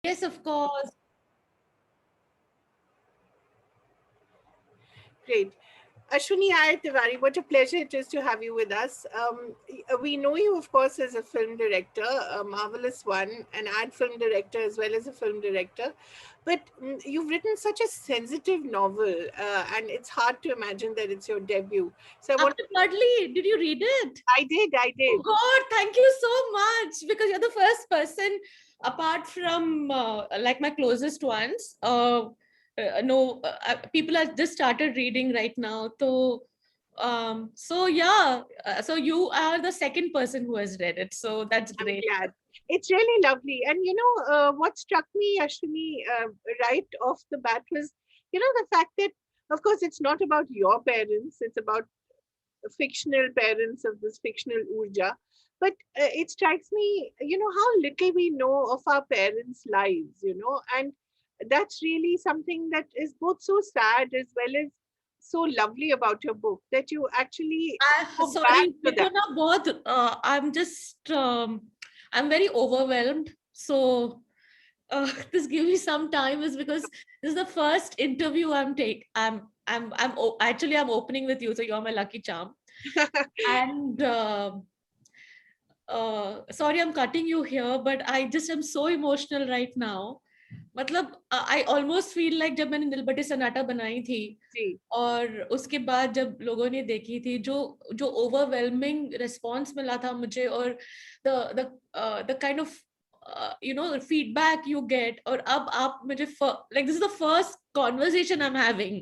Yes, of course. Great. Ashwini Iyer Tiwari, what a pleasure it is to have you with us. We know you, of course, as a film director, a marvelous one, an ad film director as well as a film director. But you've written such a sensitive novel, and it's hard to imagine that it's your debut. So I want to, Absolutely. Did you read it? I Oh did. God, thank you so much, because you're the first person, apart from like my closest ones. No, people have just started reading right now. So yeah, so you are the second person who has read it. So that's I'm great. glad. It's really lovely. And what struck me, Ashwini, right off the bat was, the fact that, of course, it's not about your parents, it's about fictional parents of this fictional Oorja. But it strikes me, how little we know of our parents' lives, and that's really something that is both so sad as well as so lovely about your book that you actually go back Sorry, to that. Mikona, both. I'm very overwhelmed. So this give me some time, is because this is the first interview actually I'm opening with you, so you're my lucky charm. And sorry, I'm cutting you here, but I just am so emotional right now. मतलब I almost feel like जब मैंने दिलबटे सन्नाटा बनाई थी, जी, और उसके बाद जब लोगों ने देखी थी, जो जो ओवरवेलमिंग रिस्पॉन्स मिला था मुझे, और the kind of feedback you get, और अब आप मुझे, like this is the first conversation I am having,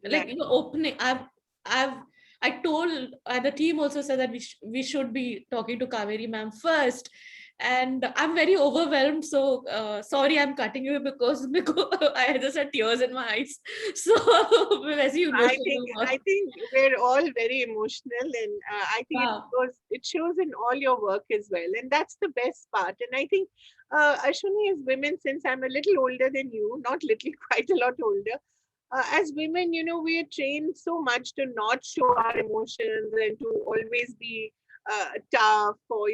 like right. opening. I've I told the team also said that we should be talking to Kaveri ma'am first, and I'm very overwhelmed. So sorry, I'm cutting you because I just had tears in my eyes. So वैसे ही I think emotional हुआ. I think we're all very emotional, and I think Wow. it shows in all your work as well, and that's the best part. And I think Ashwini, as women, since I'm a little older than you, not little, quite a lot older, as women, we are trained so much to not show our emotions and to always be tough, or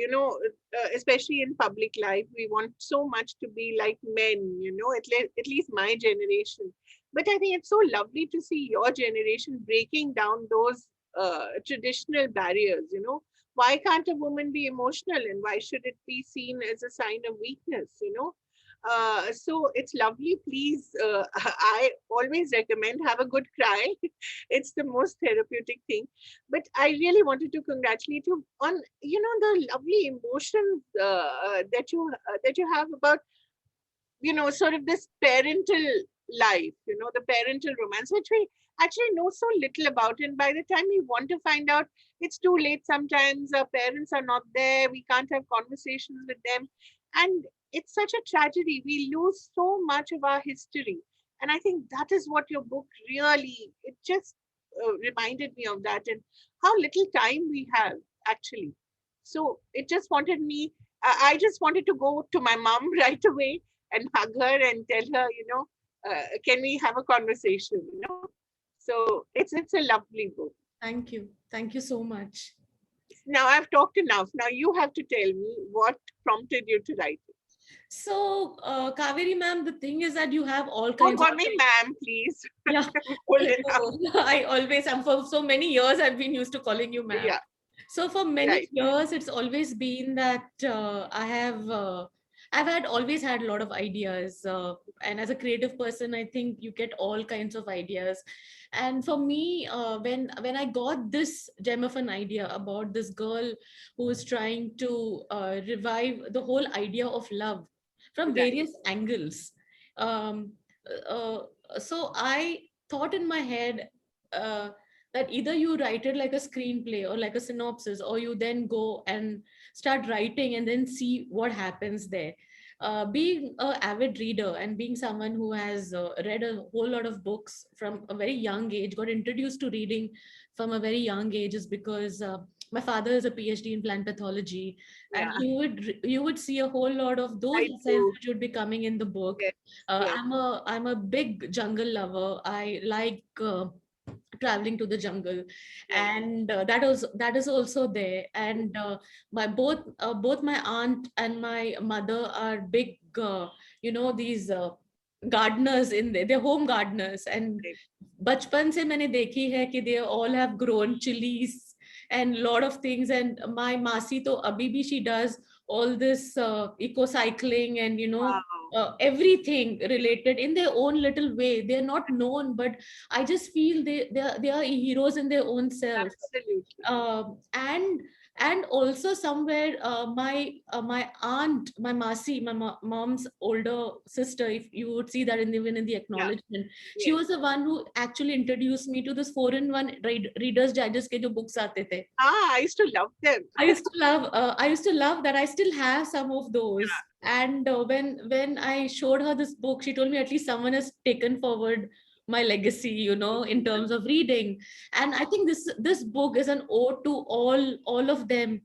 especially in public life, we want so much to be like men. At least my generation. But I think it's so lovely to see your generation breaking down those traditional barriers. Why can't a woman be emotional, and why should it be seen as a sign of weakness? So it's lovely. Please, I always recommend have a good cry. It's the most therapeutic thing. But I really wanted to congratulate you on the lovely emotions that you have about sort of this parental life, the parental romance, which we actually know so little about. And by the time we want to find out, it's too late sometimes. Our parents are not there. We can't have conversations with them. And it's such a tragedy. We lose so much of our history. And I think that is what your book really, it just reminded me of that, and how little time we have actually. So it just wanted me, I just wanted to go to my mom right away and hug her and tell her, can we have a conversation? So it's a lovely book. Thank you. Thank you so much. Now I've talked enough. Now you have to tell me what prompted you to write it. So, Kaveri ma'am, the thing is that you have all Don't kinds of. call me ma'am, please. Yeah. Full enough. I always am. For so many years, I've been used to calling you ma'am. Yeah, So for many right. years, it's always been that I've had always had a lot of ideas, and as a creative person, I think you get all kinds of ideas. And for me, when I got this gem of an idea about this girl who is trying to revive the whole idea of love from Right. various angles, um, uh, so I thought in my head. That either you write it like a screenplay or like a synopsis, or you then go and start writing and then see what happens there. Being an avid reader and being someone who has read a whole lot of books from a very young age, got introduced to reading from a very young age, is because my father is a PhD in plant pathology, and Yeah, you would see a whole lot of those I essays do. which would be coming in the book. Yes, yes, I'm a big jungle lover. I like traveling to the jungle, right. and that is also there. And my both my aunt and my mother are big these gardeners in there, they're home gardeners, and Right. बचपन से मैंने देखी है कि they all have grown chilies and lot of things. And my masi to abhi bhi, she does all this eco cycling and Wow. everything related in their own little way. They're not known, but I just feel they are heroes in their own self. Absolutely. And also somewhere my aunt, my masi, my mom's older sister, if you would see that even in the Yeah. acknowledgement, she Yes. was the one who actually introduced me to this 4-in-1 Reader's Digest ke jo books aate the. I used to love them. I used to love that. I still have some of those. And when I showed her this book, she told me at least someone has taken forward my legacy, in terms of reading. And I think this book is an ode to all of them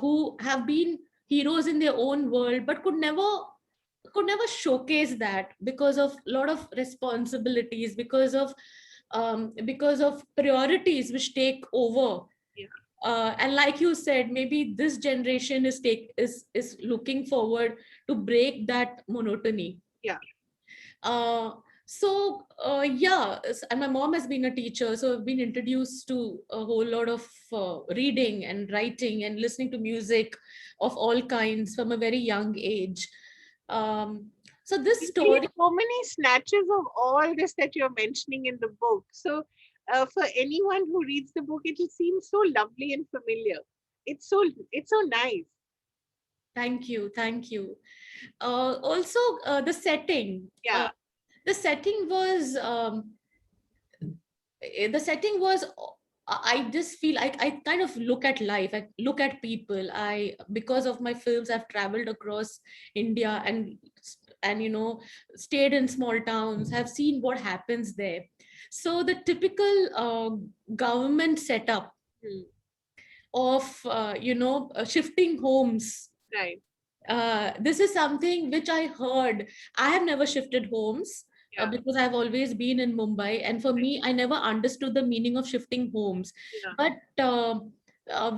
who have been heroes in their own world, but could never showcase that because of a lot of responsibilities, because of priorities which take over. Yeah. And like you said, maybe this generation is looking forward to break that monotony. Yeah. And my mom has been a teacher, so I've been introduced to a whole lot of reading and writing and listening to music of all kinds from a very young age. So this You see story. so many snatches of all this that you're mentioning in the book. So, for anyone who reads the book, it'll seem so lovely and familiar. It's so nice. Thank you, thank you. Also, the setting. Yeah. The setting was the setting was I just feel I kind of look at life, I look at people. I, because of my films, I've traveled across India and stayed in small towns, have seen what happens there. So the typical government setup Hmm. of shifting homes, Right. this is something which I heard. I have never shifted homes Yeah. because I've always been in Mumbai. And for me, I never understood the meaning of shifting homes. Yeah. But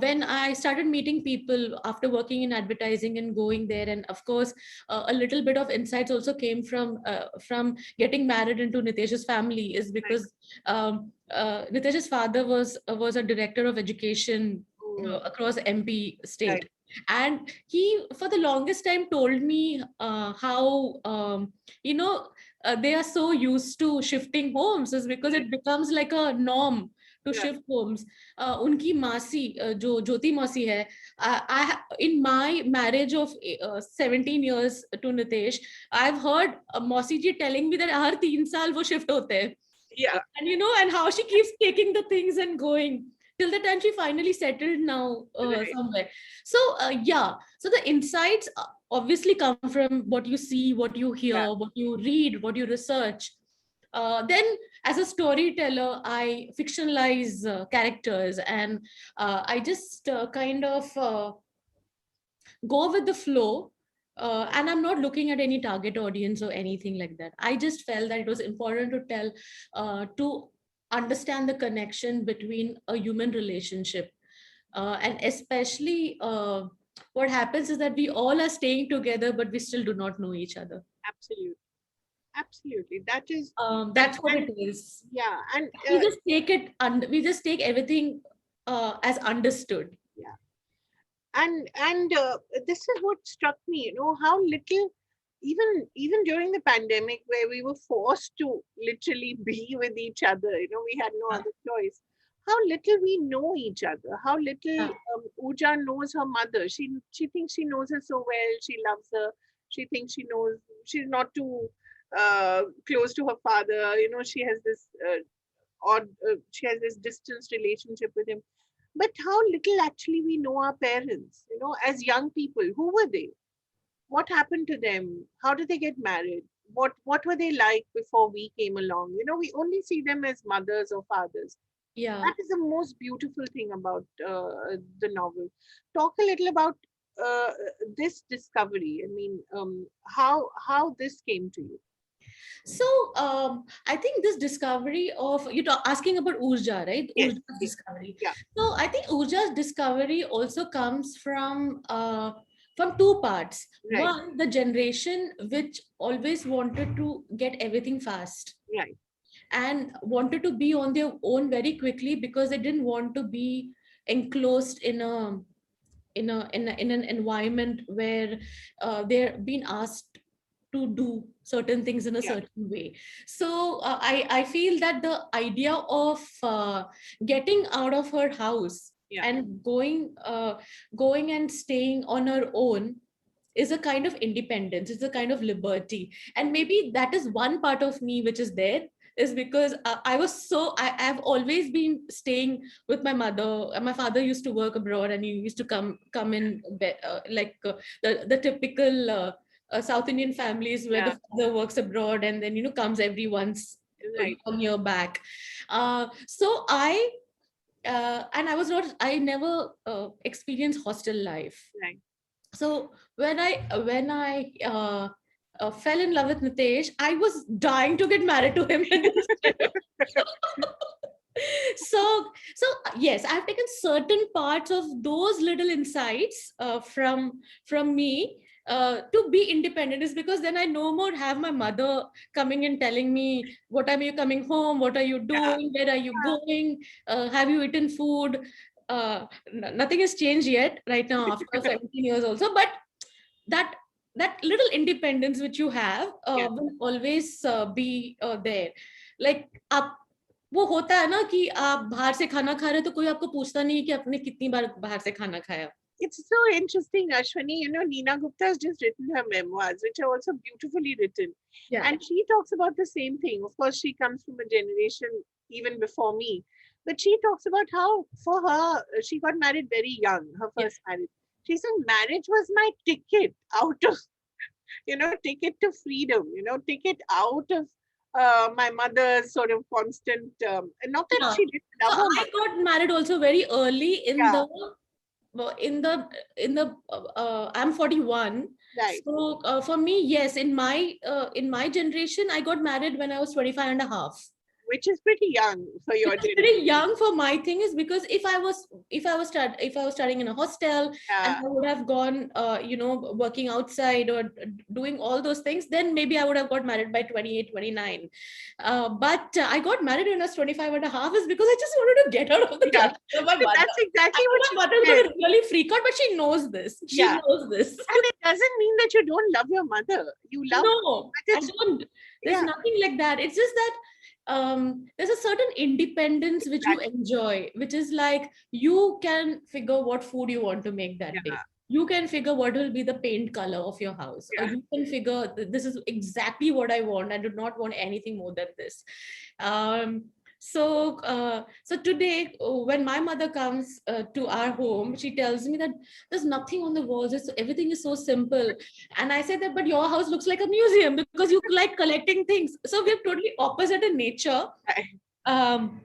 when I started meeting people after working in advertising and going there, and of course, a little bit of insights also came from getting married into Nitesh's family, is Right. because Nitesh's father was a director of education Oh, across MP right. state. And he for the longest time told me how they are so used to shifting homes, is because Right. it becomes like a norm to Yeah. shift homes. Unki masi, jo Jyoti masi hai, in my marriage of 17 years to Nitesh, I've heard mausi ji telling me that har 3 saal wo shift hote hain. Yeah. And how she keeps taking the things and going till the time she finally settled now Right. somewhere. So so the insights obviously come from what you see, what you hear, Yeah. what you read, what you research. Then as a storyteller, I fictionalize characters, and I just kind of go with the flow. And I'm not looking at any target audience or anything like that. I just felt that it was important to tell, to understand the connection between a human relationship. And especially what happens is that we all are staying together, but we still do not know each other. Absolutely. Absolutely. That is, That's what and it is. yeah, and We just take everything as understood. yeah, and this is what struck me. How little, even during the pandemic, where we were forced to literally be with each other. We had no Yeah. other choice. How little we know each other. How little Yeah. Oorja knows her mother. She thinks she knows her so well. She loves her. She thinks she knows. She's not too close to her father. She has this odd. She has this distanced relationship with him. But how little actually we know our parents. As young people, who were they? What happened to them? How did they get married? What were they like before we came along? We only see them as mothers or fathers. Yeah. That is the most beautiful thing about the novel. Talk a little about uh, this discovery. I mean, how this came to you. So I think this discovery of, asking about Oorja, right? Yes. Oorja's Yes. discovery. Yeah. So I think Oorja's discovery also comes from from two parts. Right. One, the generation which always wanted to get everything fast Right. and wanted to be on their own very quickly because they didn't want to be enclosed in an environment where they're being asked to do certain things in a Yeah. certain way. So I feel that the idea of getting out of her house Yeah. and going and staying on her own is a kind of independence, it's a kind of liberty. And maybe that is one part of me which is there, is because I've always been staying with my mother. My father used to work abroad and he used to come in the typical South Indian families where Yeah. the father works abroad and then comes every once Right. a year back. So I never experienced hostel life. Right. So when I fell in love with Nitesh, I was dying to get married to him. So yes, I've taken certain parts of those little insights from me to be independent, is because then I no more have my mother coming and telling me, what time are you coming home, what are you Yeah. doing, where are you going, have you eaten food. Nothing has changed yet right now after 17 years also, but that that little independence which you have Yeah. will always be there. Like आप, वो होता है ना कि आप बाहर से खाना खा रहे हो तो कोई आपको पूछता नहीं है कि आपने कितनी बार बाहर से खाना खाया. It's so interesting, Ashwini. You know, Neena Gupta has just written her memoirs, which are also beautifully written. Yeah. And she talks about the same thing. Of course, she comes from a generation even before me. But she talks about how, for her, she got married very young, her Yeah. first marriage. She said, marriage was my ticket out of, ticket to freedom, ticket out of my mother's sort of constant, not that Yeah. she didn't So love her I mother. got married also very early in Yeah, the I'm 41. right. So for me, yes, in my generation I got married when I was 25 and a half. Which is pretty young for Which your is pretty generation. young for my thing, is because if I was studying in a hostel and Yeah, I would have gone working outside or doing all those things, then maybe I would have got married by 28, 29. But I got married when I was 25 and a half, is because I just wanted to get out of the yeah. country of my But mother. that's exactly I what know she my mother is said. going to really freak out, but she knows this. She Yeah. knows this. And it doesn't mean that you don't love your mother. You love her. No, But I it's, don't. There's yeah, nothing like that. It's just that there's a certain independence which you exactly. enjoy, which is like you can figure what food you want to make that day. Yeah, You can figure what will be the paint color of your house, or yeah. you can figure this is exactly what I want. I do not want anything more than this. Um, so today, when my mother comes to our home, she tells me that there's nothing on the walls. Everything is so simple. And I said that, but your house looks like a museum because you like collecting things. So we're totally opposite in nature. Right. Um,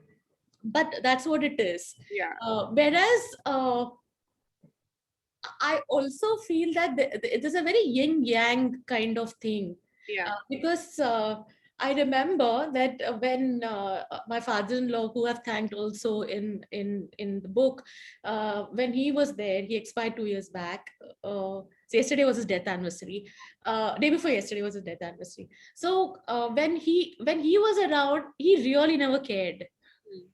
but that's what it is. Yeah, Whereas I also feel that it is a very yin yang kind of thing, yeah, because I remember that when my father-in-law, who I've thanked also in the book, when he was there, he expired 2 years back. So yesterday was his death anniversary. Day before yesterday was his death anniversary. So when he was around, he really never cared. mm,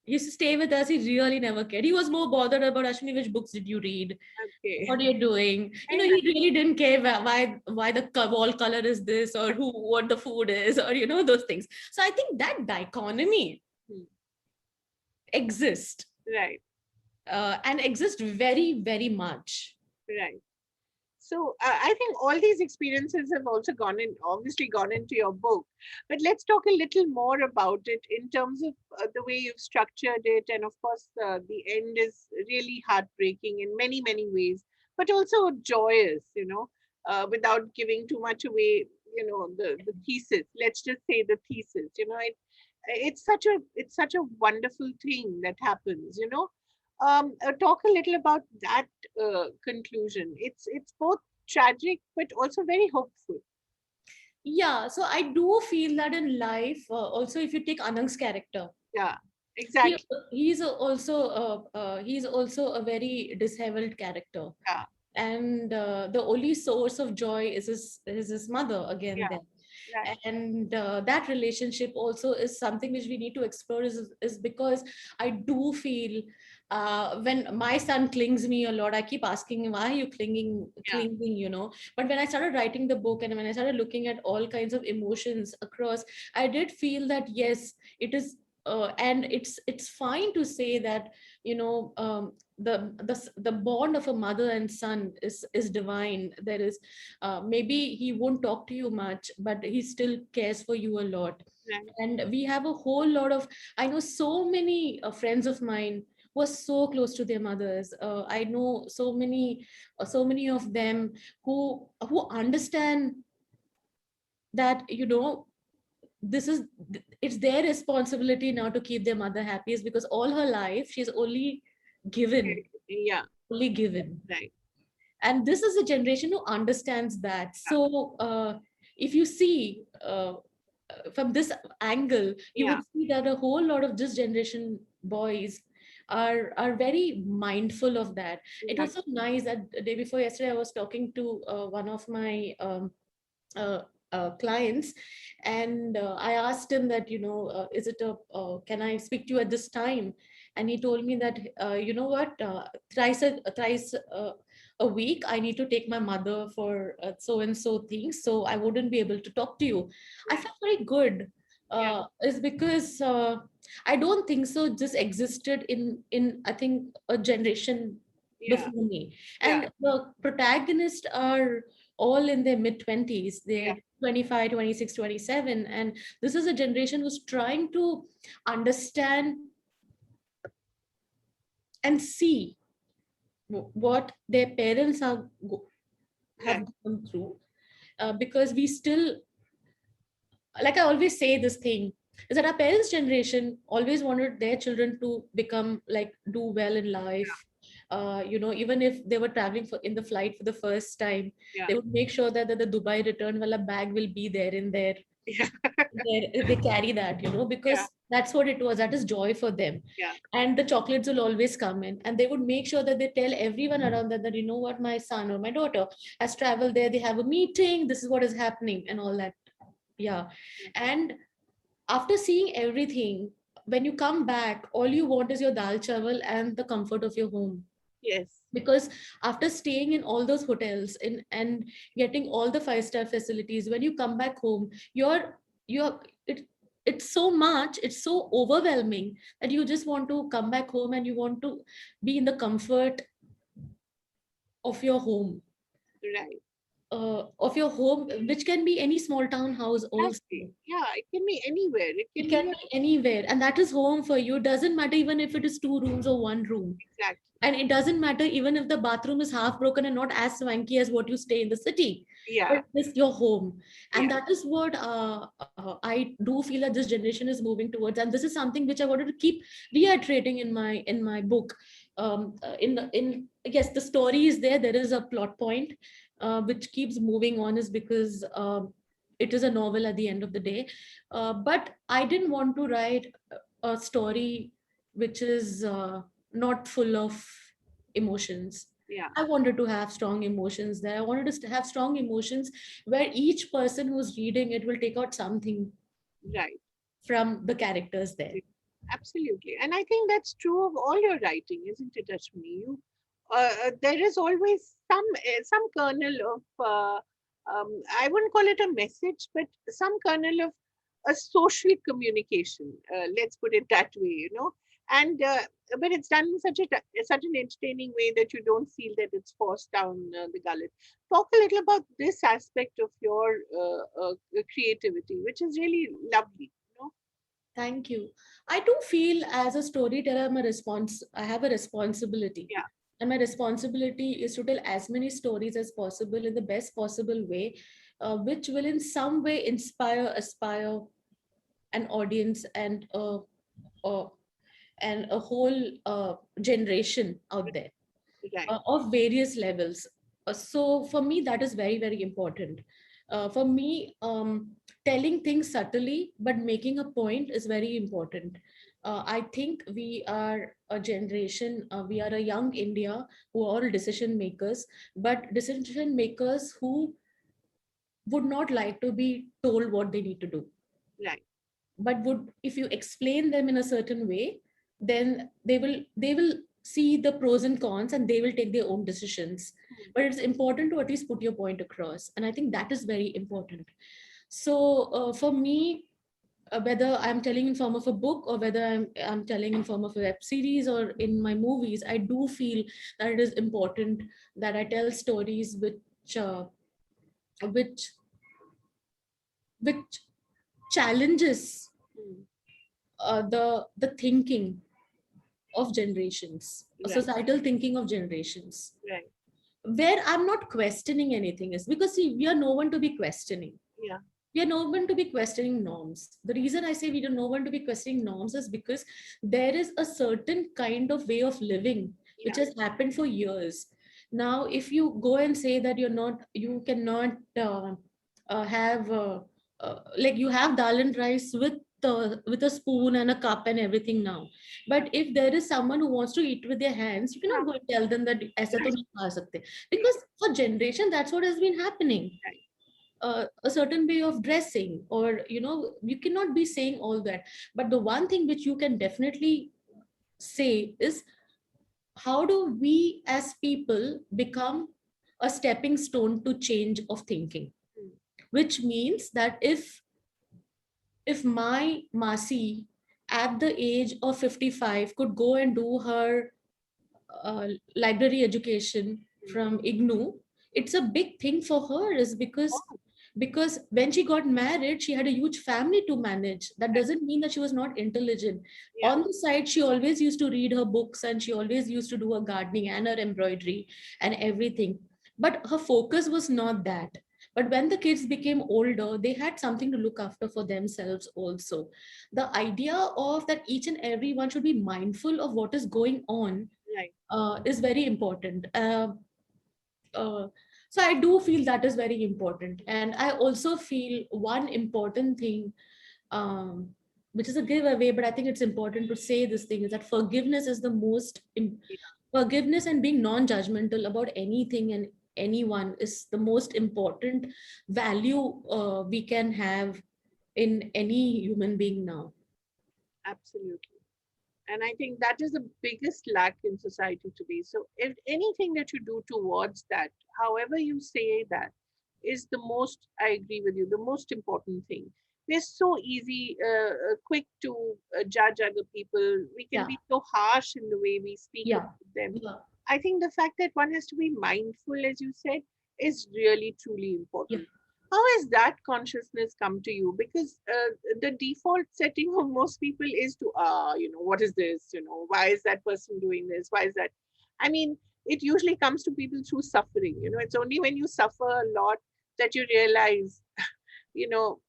He used to stay with us. He really never cared. He was more bothered about, Ashwini, which books did you read? okay. What are you doing? Very He nice. really didn't care why the wall color is this, or what the food is, or those things. So I think that dichotomy Mm, exists, right, and exists very, very much. right. So I think all these experiences have also obviously gone into your book. But let's talk a little more about it in terms of the way you've structured it. And of course, the end is really heartbreaking in many, many ways, but also joyous, without giving too much away, the thesis. Let's just say the thesis, it's such a wonderful thing that happens, talk a little about that conclusion. It's both tragic but also very hopeful. Yeah, so I do feel that in life, also if you take Anang's character, Yeah, he exactly. he's also a very disheveled character. Yeah, and the only source of joy is his mother again Yeah. there. Right. And that relationship also is something which we need to explore, is because I do feel when my son clings me a lot, I keep asking him, why are you Yeah. clinging, you know. But when I started writing the book and when I started looking at all kinds of emotions across, I did feel that yes, it is and it's fine to say that, you know, the bond of a mother and son is divine. There is maybe he won't talk to you much, but he still cares for you a lot. Right. And we have a whole lot of, I know so many friends of mine who are so close to their mothers. I know so many of them who understand that, you know, this is it's their responsibility now to keep their mother happy, is because all her life she's given Yeah. only given. Right. And this is a generation who understands that. So if you see from this angle, you Yeah. would see that a whole lot of this generation boys are very mindful of that. It Right. was so nice that the day before yesterday I was talking to one of my uh, clients, and I asked him that, you know, is it a can I speak to you at this time? And he told me that, you know what, thrice a week I need to take my mother for so and so things, so I wouldn't be able to talk to you. I Right. felt very good. Yeah. Is because I don't think so this existed in I think a generation Yeah. before me. Yeah. And the protagonists are all in their mid 20s. Yeah. They're 25, 26, 27. And this is a generation who's trying to understand and see what their parents have Right. gone through. Because we still, like I always say this thing, is that our parents' generation always wanted their children to become like do well in life. You know, even if they were traveling in the flight for the first time, Yeah. they would make sure that the Dubai return wala bag will be there in Yeah. they carry that, you know, Yeah. because that's what it was. That is joy for them. Yeah. And the chocolates will always come in, and they would make sure that they tell everyone around that you know what, my son or my daughter has traveled there. They have a meeting. This is what is happening, and all that. Yeah. And after seeing everything, when you come back, all you want is your dal chawal and the comfort of your home. Yes. Because after staying in all those hotels and getting all the five-star facilities, when you come back home, you're it's so much, it's so overwhelming that you just want to come back home and you want to be in the comfort of your home. Right. Of your home, which can be any small town house also. Exactly. Yeah. It can be anywhere. It It can be can your be anywhere, and that is home for you. Doesn't matter even if it is two rooms or one room. exact. And it doesn't matter even if the bathroom is half broken and not as swanky as what you stay in the city, Yeah. but it's your home. And Yeah. that is what I do feel that this generation is moving towards. And this is something which I wanted to keep reiterating in my book. In yes, the story is there. There is a plot point which keeps moving on, is because it is a novel at the end of the day. But I didn't want to write a story which is not full of emotions. Yeah. I wanted to have strong emotions there. I wanted to have strong emotions where each person who's reading it will take out something Right. from the characters there. Absolutely. And I think that's true of all your writing, isn't it, Ashwini? There is always some kernel of, I wouldn't call it a message, but some kernel of a social communication. Let's put it that way, you know. And but it's done in such an entertaining way that you don't feel that it's forced down the gullet. Talk a little about this aspect of your creativity, which is really lovely. You know? Thank you. I do feel as a storyteller, I have a responsibility. Yeah. And my responsibility is to tell as many stories as possible in the best possible way, which will in some way aspire an audience uh, and a whole generation out there Right. of various levels. So for me, that is very, very important. For me, telling things subtly but making a point is very important. I think we are a generation, we are a young India who are all decision makers, but decision makers who would not like to be told what they need to do, Right. but would, if you explain them in a certain way, then they will see the pros and cons and they will take their own decisions. Hmm. But it's important to at least put your point across, and I think that is very important. So for me, whether I'm telling in form of a book or whether I'm telling in form of a web series or in my movies, I do feel that it is important that I tell stories which which challenges Hmm. the thinking of generations, a Right. societal thinking of generations, Right. where I'm not questioning anything. Is because, see, we are no one to be questioning. Yeah. We are no one to be questioning norms. The reason I say we are no one to be questioning norms is because there is a certain kind of way of living which Yeah. has happened for years. Now, if you go and say that you cannot have like you have dal and rice with a spoon and a cup and everything now. But if there is someone who wants to eat with their hands, you Yeah. cannot go and tell them that aisa to Right. nahi kha sakte. Because for generation, that's what has been happening. Right. A certain way of dressing, or you cannot be saying all that. But the one thing which you can definitely say is, how do we as people become a stepping stone to change of thinking? Hmm. Which means that if my Masi at the age of 55 could go and do her uh, library education Hmm. from IGNU, it's a big thing for her, is Oh, because when she got married, she had a huge family to manage. That right. doesn't mean that she was not intelligent. Yeah. On the side, she always used to read her books and she always used to do her gardening and her embroidery and everything. But her focus was not that. But when the kids became older, they had something to look after for themselves also. The idea of that each and everyone should be mindful of what is going on Right. is very important. Uh, so I do feel that is very important, and I also feel one important thing, um, which is a giveaway, but I think it's important to say this thing, is that forgiveness is the Yeah. forgiveness and being non-judgmental about anything and anyone is the most important value we can have in any human being now. Absolutely. And I think that is the biggest lack in society today. So, if anything that you do towards that, however you say that, is the most, I agree with you, the most important thing. We're so easy, quick to judge other people. We can Yeah, be so harsh in the way we speak yeah, about them. yeah, I think the fact that one has to be mindful, as you said, is really, truly yeah, important. How has that consciousness come to you? Because the default setting of most people is to, what is this? Why is that person doing this? Why is that? I mean, it usually comes to people through suffering. It's only when you suffer a lot that you realize, you know,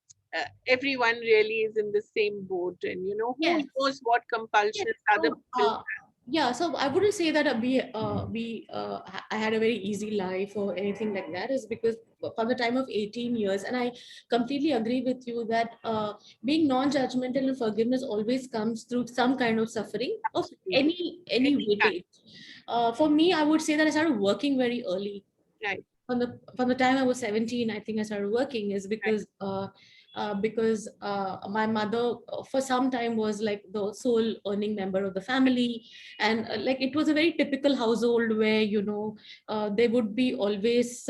everyone really is in the same boat. And, who yes. knows what Yes. compulsions other So, people. yeah, so I wouldn't say that I had a very easy life or anything like that. Is because from the time of 18 years, and I completely agree with you that being non-judgmental and forgiveness always comes through some kind of suffering of Absolutely. any Any kind. weight. For me, I would say that I started working very early. Right. From the time I was 17, I think I started working, is Right. because my mother for some time was like the sole earning member of the family, and like it was a very typical household where there would be always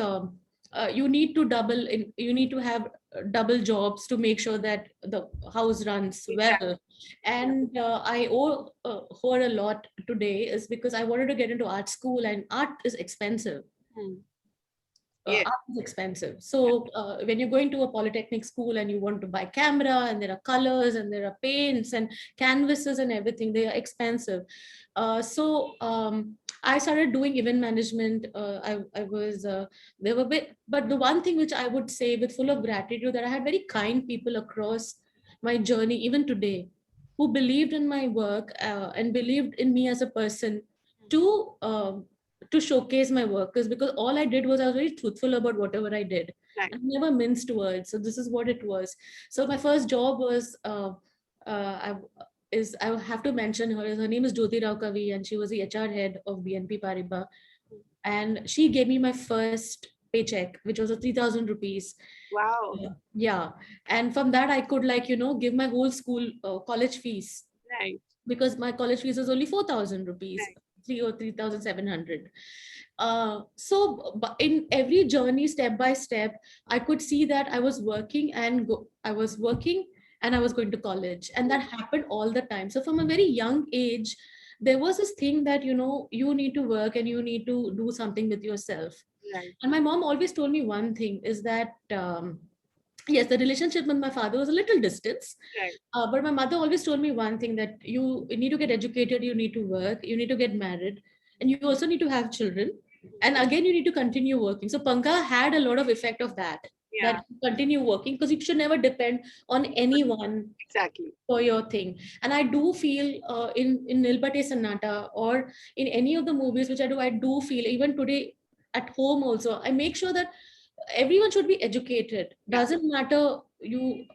you need to have double jobs to make sure that the house runs Exactly. well. Yeah. And I owe her a lot today, is because I wanted to get into art school, and art is expensive. Hmm. Yes. Art is expensive. So when you're going to a polytechnic school and you want to buy camera, and there are colors and there are paints and canvases and everything, they are expensive. So I started doing event management. I was there were bit, but the one thing which I would say with full of gratitude, that I had very kind people across my journey, even today, who believed in my work and believed in me as a person to to showcase my work. Because all I did was I was very truthful about whatever I did. Right. I never minced words. So this is what it was. So my first job was is, I have to mention her. Her name is Jyoti Rao Kavi, and she was the HR head of BNP Paribas. And she gave me my first paycheck, which was a 3,000 rupees. Wow. Yeah. And from that, I could, like, give my whole school college fees, Right. because my college fees was only 4,000 rupees, Right. 3 or 3,700. In every journey, step by step, I could see that I was working and I was going to college, and that happened all the time. So from a very young age, there was this thing that, you need to work and you need to do something with yourself. Right. And my mom always told me one thing is that, yes, the relationship with my father was a little distance, Right. but my mother always told me one thing, that you need to get educated, you need to work, you need to get married, and you also need to have children. And again, you need to continue working. So Panka had a lot of effect of that, Yeah. that continue working, because you should never depend on anyone Exactly. for your thing. And I do feel, in Nilbate Sanata, or in any of the movies which I do feel, even today at home also, I make sure that everyone should be educated. Yeah. Doesn't matter, you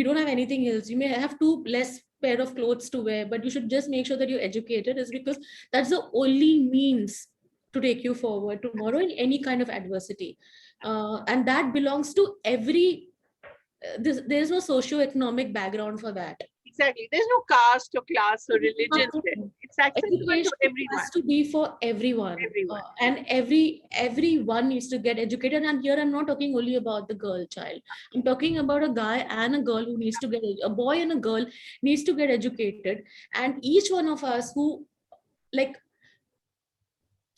don't have anything else, you may have two less pair of clothes to wear, but you should just make sure that you're educated, is because that's the only means to take you forward tomorrow in any kind of adversity. And that belongs to every, there's no socio-economic background for that. Exactly. There's no caste or class or religion there. It's accessible to Education everyone. has to be for everyone, Everyone. and everyone needs to get educated. And here I'm not talking only about the girl child, I'm talking about a guy and a girl who needs to get, a boy and a girl needs to get educated. And each one of us who, like,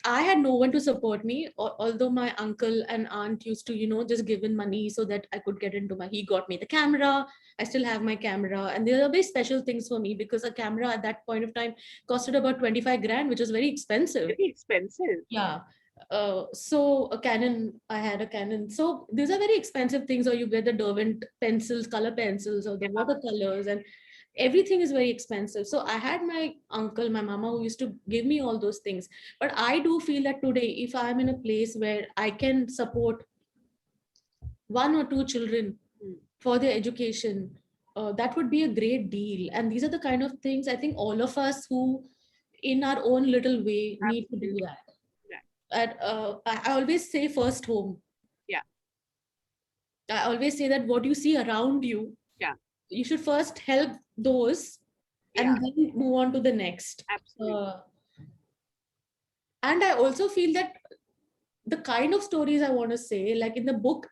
I had no one to support me, although my uncle and aunt used to, just give in money so that I could get into he got me the camera. I still have my camera. And there are very special things for me, because a camera at that point of time costed about 25 grand, which was very expensive. Very expensive. Yeah. So a Canon, I had a Canon. So these are very expensive things, or you get the Derwent pencils, color pencils, or the watercolors, and everything is very expensive. So I had my uncle, my mama, who used to give me all those things. But I do feel that today, if I'm in a place where I can support one or two children for their education, that would be a great deal. And these are the kind of things I think all of us who, in our own little way, need to do that. And I always say first home. Yeah. I always say that what you see around you, Yeah. you should first help those, and then move on to the next. Absolutely. And I also feel that the kind of stories I want to say, like in the book,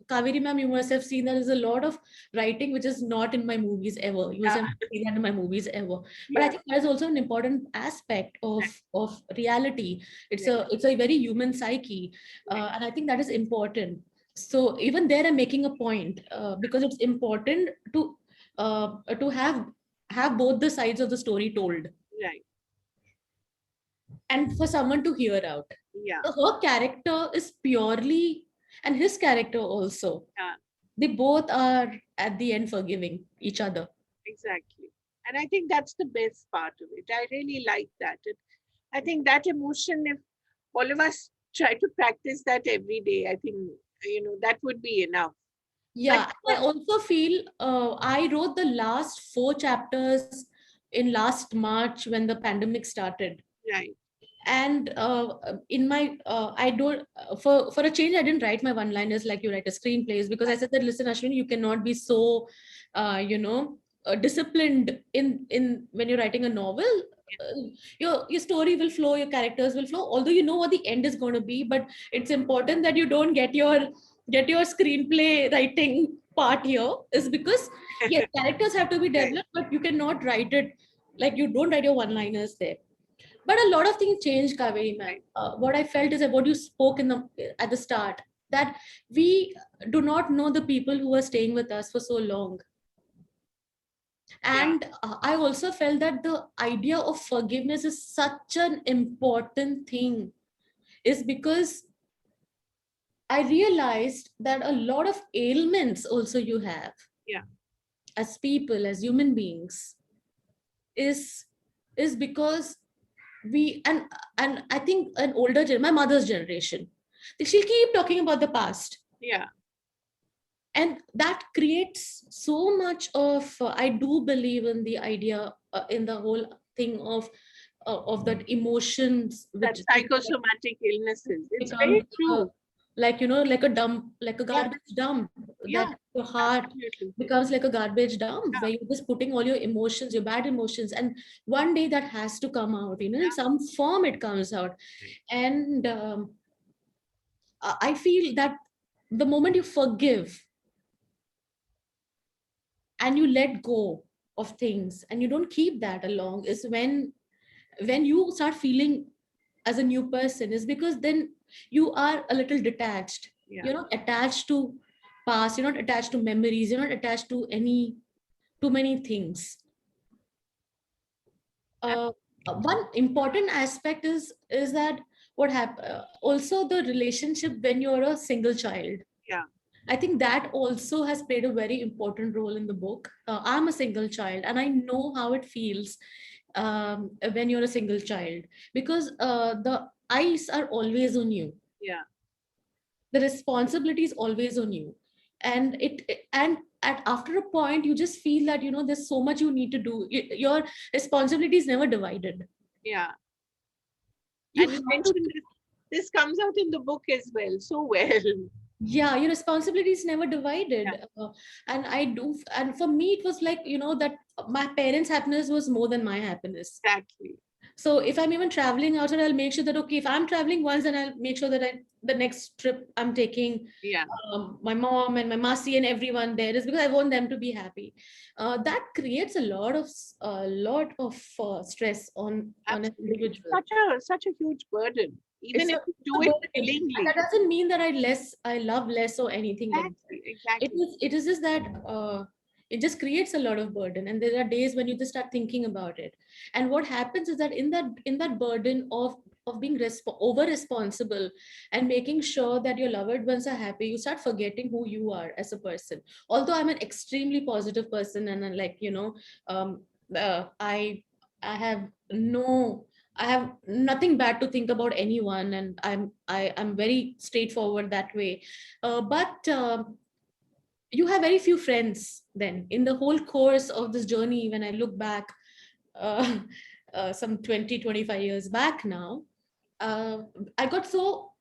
Kaveri ma'am, you must have seen that there's a lot of writing which is not in my movies ever. You must have seen that in my movies ever. But I think that is also an important aspect of reality. It's a very human psyche, and I think that is important. So even there, I'm making a point, because it's important to have both the sides of the story told. Right. And for someone to hear out. Yeah. So her character is purely, and his character also. Yeah. They both are at the end forgiving each other. Exactly. And I think that's the best part of it. I really like that. I think that emotion, if all of us try to practice that every day, I think, that would be enough. Yeah. I also feel I wrote the last 4 chapters in last March when the pandemic started. Right. And in my I don't for a change, I didn't write my one liners like you write a screenplays, because I said that, listen, Ashwini, you cannot be so disciplined in when you're writing a novel. Your story will flow, your characters will flow, although you know what the end is going to be. But it's important that you don't get your screenplay writing part here, is because yes, characters have to be developed, but you cannot write it like, you don't write your one liners there. But a lot of things changed, Kaveri ma'am. What I felt is that what you spoke at the start, that we do not know the people who are staying with us for so long. And I also felt that the idea of forgiveness is such an important thing, is because I realized that a lot of ailments also you have, as people, as human beings, is because we, and I think an older my mother's generation, she'll keep talking about the past. Yeah. And that creates so much of I do believe in the idea, in the whole thing of that emotions That which psychosomatic illnesses. It's becomes very true. like, you know, like a dump, like a Yeah, garbage dump, yeah, that your heart absolutely. becomes like a garbage dump Yeah, where you're just putting all your emotions, your bad emotions, and one day that has to come out, you know, in some form it comes out. And I feel that the moment you forgive and you let go of things and you don't keep that along is when you start feeling as a new person, is because then you are a little detached. yeah, You're not attached to past, you're not attached to memories, you're not attached to any too many things. ab- uh, One important aspect is that what happen, also the relationship when you're a single child. yeah, I think that also has played a very important role in the book. I'm a single child, and I know how it feels when you're a single child, because the eyes are always on you, yeah, the responsibility is always on you, and and at after a point you just feel that, you know, there's so much you need to do. Your responsibility is never divided. yeah. You And you have to. mentioned this. This comes out in the book as well, so well. Yeah, your responsibility is never Yeah, divided. And I do, and for me it was like, you know, that my parents happiness was more than my happiness. exactly. So if I'm even traveling outside, I'll make sure that, okay, if I'm traveling once, then I'll make sure that the next trip I'm taking, Yeah, my mom and my masi and everyone there, is because I want them to be happy. That creates a lot of stress on an absolutely. It's individual. such a huge burden, even It's if a, you it's do a it burden, and that willingly. doesn't mean that I love less or anything like that. Exactly, exactly. It is just that it just creates a lot of burden, and there are days when you just start thinking about it. And what happens is that in that burden of being over responsible and making sure that your loved ones are happy, you start forgetting who you are as a person. Although I'm an extremely positive person, and I'm like, you know, um, I have no, I have nothing bad to think about anyone, and I'm very straightforward that way. But you have very few friends then in the whole course of this journey. When I look back, uh, some 20-25 years back now, uh, I got so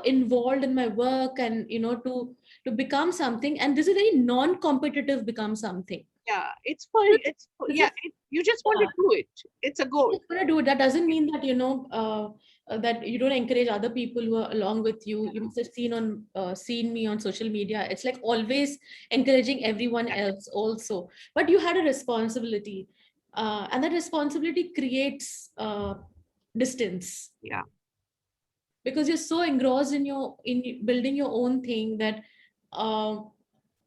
involved in my work, and, you know, to become something, and this is very non-competitive become something. Yeah, This is, you just want to yeah, do it. It's a goal. just want to do it. That doesn't mean that, you know, that you don't encourage other people who are along with you. You must have seen me on social media. It's like always encouraging everyone Yeah, else also. But you had a responsibility, and that responsibility creates distance, yeah, because you're so engrossed in building your own thing that uh,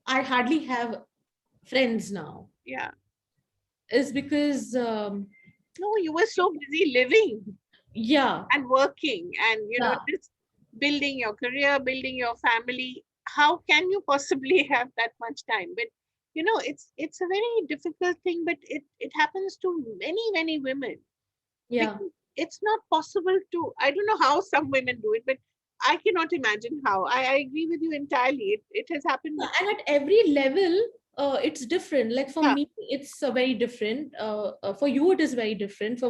I hardly have friends now. yeah. Is because No, you were so busy living yeah, and working and, yeah. just building your career, building your family. How can you possibly have that much time? But, it's a very difficult thing, but it happens to many, many women, Yeah. because it's not possible to, I don't know how some women do it, but I cannot imagine how. I agree with you entirely. It has happened with, And at every level, it's different. Like for yeah, me it's very different, for you it is very different, for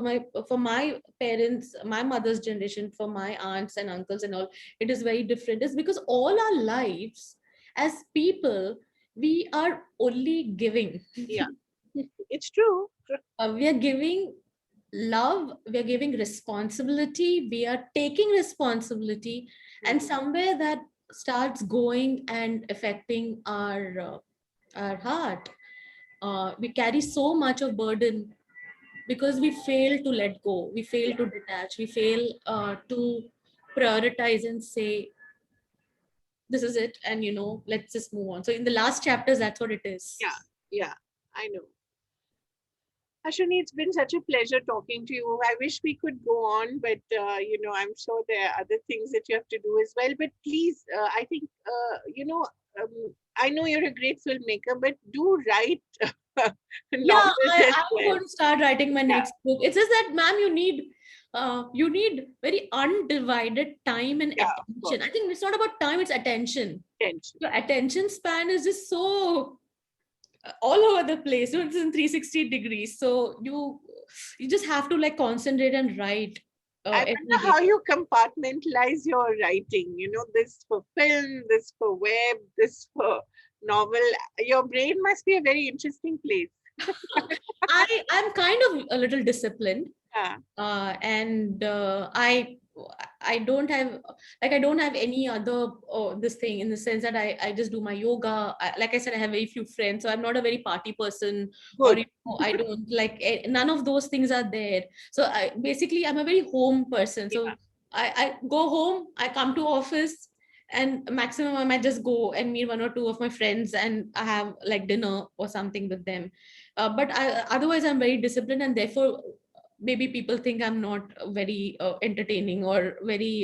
my parents, my mother's generation, for my aunts and uncles and all, it is very different. It's because all our lives as people, we are only giving. yeah. It's true. We are giving love, we are giving responsibility, we are taking responsibility, and somewhere that starts going and affecting our heart. We carry so much of burden because we fail to let go, we fail to detach, we fail to prioritize and say, this is it, and, you know, let's just move on. So in the last chapters, that's what it is. Yeah, yeah, I know. Ashwini, it's been such a pleasure talking to you. I wish we could go on, but I'm sure there are other things that you have to do as well. But please, I think I know you're a great filmmaker, but do write Yeah, novels as I'm well. going to start writing my Yeah, next book. It's just that, ma'am, you need you need very undivided time and Yeah, of attention. course. I think it's not about time, it's attention. Tension. Your attention span is just so all over the place. It's in 360 degrees. So you just have to like concentrate and write I every wonder day. how you compartmentalize your writing. This for film, this for web, this for novel. Your brain must be a very interesting place. I'm kind of a little disciplined, Ah, and I don't have I don't have any other this thing, in the sense that I just do my yoga. Like I said, I have very few friends, so I'm not a very party person, or good. I don't like none of those things are there. So I'm a very home person. Yeah, So I go home, I come to office, and maximum I might just go and meet one or two of my friends, and I have like dinner or something with them. But otherwise, I'm very disciplined, and therefore, maybe people think I'm not very entertaining or very,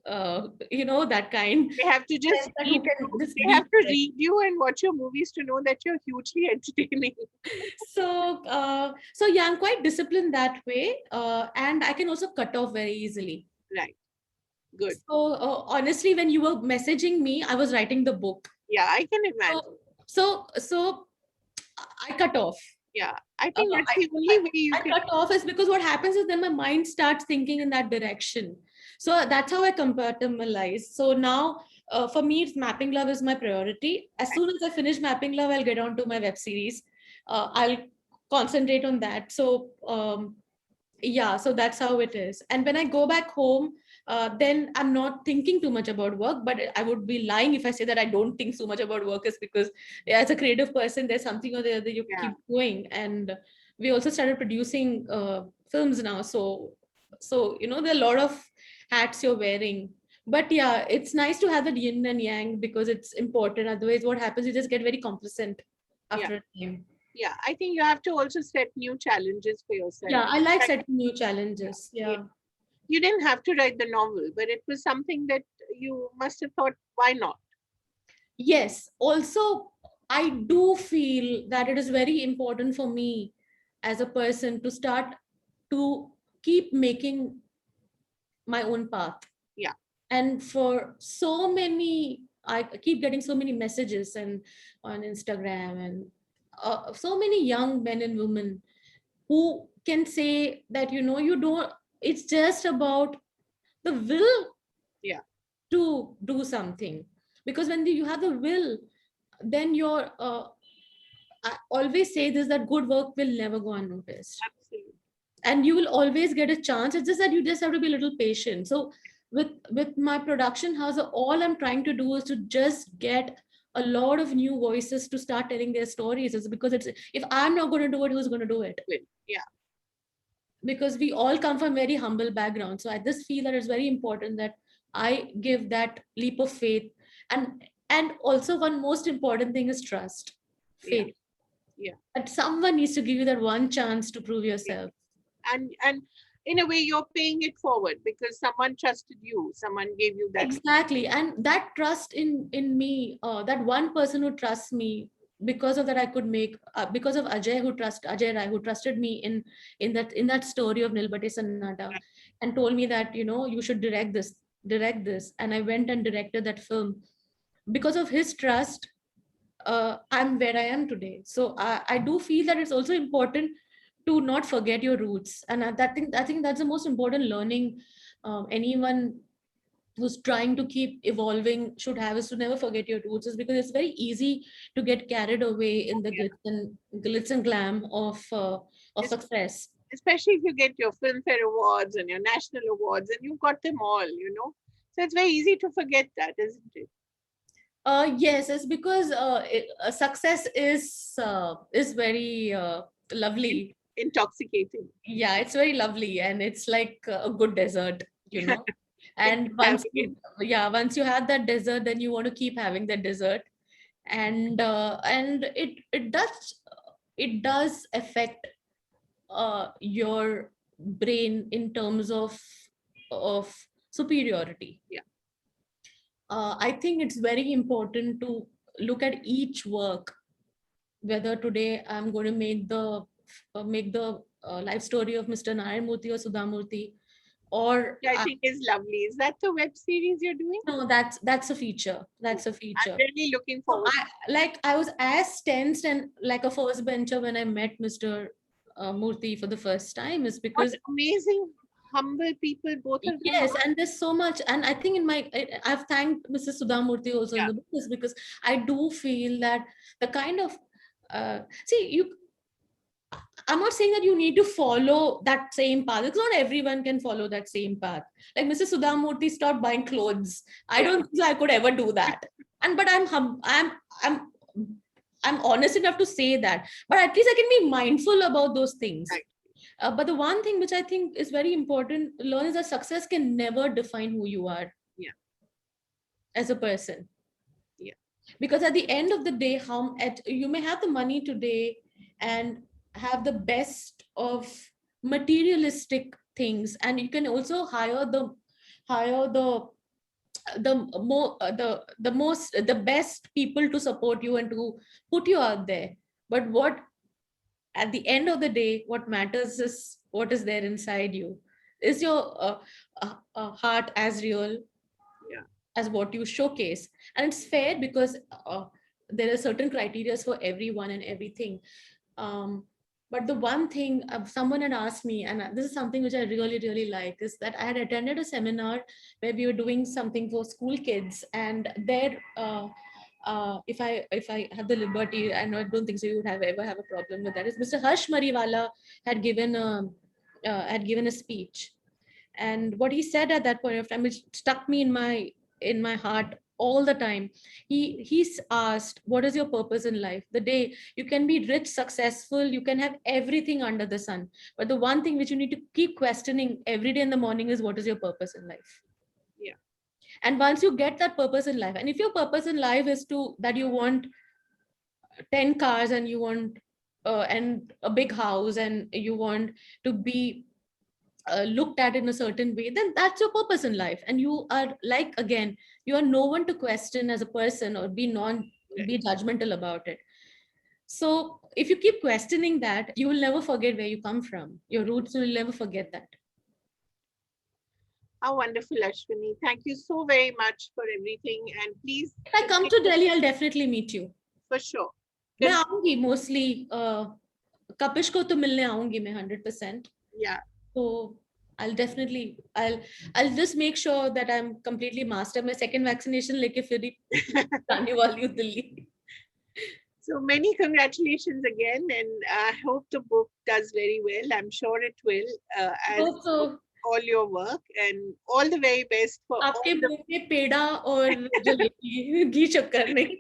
that kind. they have to just That who read can you. just They have be to there. read you and watch your movies to know that you're hugely entertaining. So yeah, I'm quite disciplined that way, and I can also cut off very easily. Right. Good. So honestly, when you were messaging me, I was writing the book. Yeah, I can So imagine. so I cut off. Yeah, I uh, think that's I, the only way you I can. cut off is because what happens is then my mind starts thinking in that direction. So that's how I compartmentalize. So now, for me, it's Mapping Love is my priority. As soon as I finish Mapping Love, I'll get on to my web series. I'll concentrate on that. So yeah, so that's how it is. And when I go back home, then I'm not thinking too much about work, but I would be lying if I say that I don't think so much about work, is because, yeah, as a creative person, there's something or the other you Yeah, keep doing. And we also started producing films now. So there are a lot of hats you're wearing. But yeah, it's nice to have that yin and yang, because it's important. Otherwise, what happens, you just get very complacent yeah, after a time. yeah. I think you have to also set new challenges for yourself. Yeah, I like That- setting new yeah, challenges. yeah. Yeah. You didn't have to write the novel, but it was something that you must have thought, why not? Yes, also, I do feel that it is very important for me as a person to start to keep making my own path. Yeah, And for so many, I keep getting so many messages and on Instagram, and so many young men and women who can say that, you don't, it's just about the will yeah, to do something. Because when you have the will, then I always say this, that good work will never go unnoticed, absolutely. and you will always get a chance. It's just that you just have to be a little patient. So with my production house, all I'm trying to do is to just get a lot of new voices to start telling their stories. It's because it's, if I'm not going to do it, who's going to do it? Well, yeah, Because we all come from very humble backgrounds. So I just feel that it's very important that I give that leap of faith. And also, one most important thing is trust, yeah, faith, yeah, that someone needs to give you that one chance to prove yeah. yourself. And in a way, you're paying it forward because someone trusted you. Someone gave you that. Exactly. And that trust in me, that one person who trusts me, because of that I could make, because of Ajay Rai, who trusted me in that story of Nilbate Sannata, and told me that, you should direct this, and I went and directed that film. Because of his trust, I'm where I am today. So I do feel that it's also important to not forget your roots. And I think that's the most important learning anyone who's trying to keep evolving should have, is to never forget your roots. Is because it's very easy to get carried away in the Yeah. glitz and glam of Es- success. Especially if you get your Filmfare Awards and your national awards, and you've got them all. So it's very easy to forget that, isn't it? Yes, it's because success is very In- lovely. Intoxicating. Yeah, it's very lovely, and it's like a good dessert, You and keep once having it. you, yeah, once you have that dessert, then you want to keep having that dessert. And it does affect your brain in terms of superiority. Yeah, I think it's very important to look at each work, whether today I'm going to make the life story of Mr. Narayana Murthy or Sudha Murty. or I think is lovely. Is that the web series you're doing? no, that's a feature. That's a I'm feature. really looking So forward. I was as tensed and like a first bencher when I met Mr. Murthy for the first time, is What because amazing, humble people both of them yes, are. and there's so much, and I think I've thanked Mrs. Sudha Murty also in Yeah, the book, is because I do feel that the kind of see you. I'm not saying that you need to follow that same path, because not everyone can follow that same path. Like Mrs. Sudha Murty stopped buying clothes. I yeah, don't think I could ever do that. And but I'm I'm honest enough to say that. But at least I can be mindful about those things. right. But the one thing which I think is very important to learn is that success can never define who you are Yeah, as a person. yeah, Because at the end of the day, you may have the money today and have the best of materialistic things, and you can also hire the most the best people to support you and to put you out there. But what at the end of the day, what matters is what is there inside you. Is your heart as real yeah. as what you showcase? And it's fair because there are certain criteria for everyone and everything. Um, but the one thing someone had asked me, and this is something which I really really like, is that I had attended a seminar where we were doing something for school kids, and there if I have the liberty, and I don't think so you would have ever have a problem with that, is Mr. Harsh Mariwala had given a speech. And what he said at that point of time, which stuck me in my heart all the time, he's asked, what is your purpose in life? The day you can be rich, successful, you can have everything under the sun, but the one thing which you need to keep questioning every day in the morning is, what is your purpose in life? Yeah. And once you get that purpose in life, and if your purpose in life is to that you want 10 cars, and you want and a big house, and you want to be looked at in a certain way, then that's your purpose in life. And you are, like, again, you are no one to question as a person or Right. be judgmental about it. So if you keep questioning that, you will never forget where you come from, your roots. You will never forget that. How wonderful, Ashwini. Thank you so very much for everything. And please If I come to continue Delhi, I'll definitely meet you. for sure. मैं Continue. आऊंगी mostly Kapish को तो मिलने आऊंगी मैं 100%. Yeah. So I'll just make sure that I'm completely master. My second vaccination लेके फिर ही जाने वाली हूँ Delhi. So many congratulations again, and I hope the book does very well. I'm sure it will, as Hope so. all your work, and all the very best for all आपके the. मुंह पे पेड़ा और जलेबी घी शक्कर नहीं.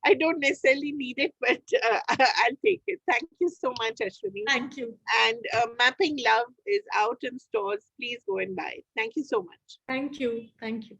I don't necessarily need it, but I'll take it. Thank you so much, Ashwini. Thank you. And Mapping Love is out in stores. Please go and buy it. Thank you so much. Thank you. Thank you.